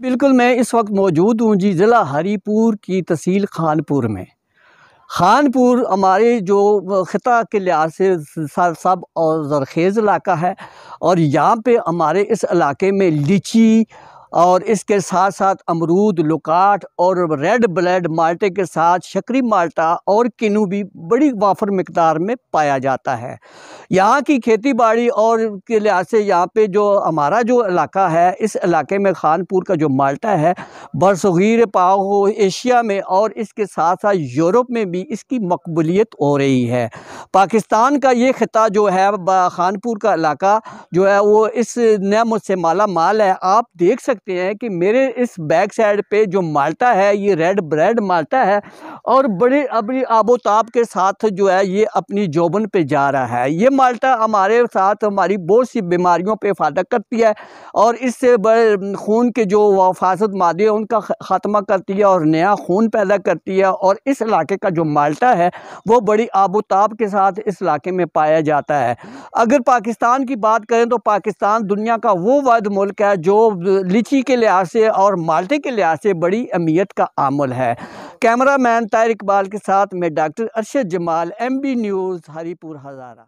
بالकुل मैं इस वक्त मौजूद हूँ जी ज़िला हरीपुर की तहसील खानपुर में। खानपुर हमारे जो ख़िता के लिहाज से सब और ज़रख़ेज़ इलाका है और यहाँ पे हमारे इस इलाके में लीची और इसके साथ साथ अमरूद, लुकाट और रेड ब्लेड माल्टे के साथ शकरी माल्टा और किन्नू भी बड़ी वाफर मिकदार में पाया जाता है। यहाँ की खेती बाड़ी और के लिहाज से यहाँ पे जो हमारा जो इलाका है, इस इलाके में खानपुर का जो माल्टा है बरसग़ीर पाक एशिया में और इसके साथ साथ यूरोप में भी इसकी मकबूलियत हो रही है। पाकिस्तान का ये ख़िता जो है खानपुर का इलाका जो है वो इस नेमत से माला माल है। आप देख सकते हैं कि मेरे इस बैक साइड पे जो माल्टा है ये रेड ब्रेड माल्टा है और बड़े अपनी आबोताब के साथ जो है ये अपनी जोबन पे जा रहा है। ये माल्टा हमारे साथ हमारी बहुत सी बीमारियों पे इफादा करती है और इससे बड़े खून के जो फासद मादे हैं उनका ख़ात्मा करती है और नया खून पैदा करती है। और इस इलाके का जो माल्टा है वो बड़ी आबोताब के साथ इस इलाके में पाया जाता है। अगर पाकिस्तान की बात करें तो पाकिस्तान दुनिया का वो वाहिद मुल्क है जो लीची के लिहाज से और माल्टे के लिहाज से बड़ी अहमियत का आमल है। कैमरा मैन ताहिर इकबाल के साथ मैं doctor Arshad Jamal, MB news, Haripur हज़ारा।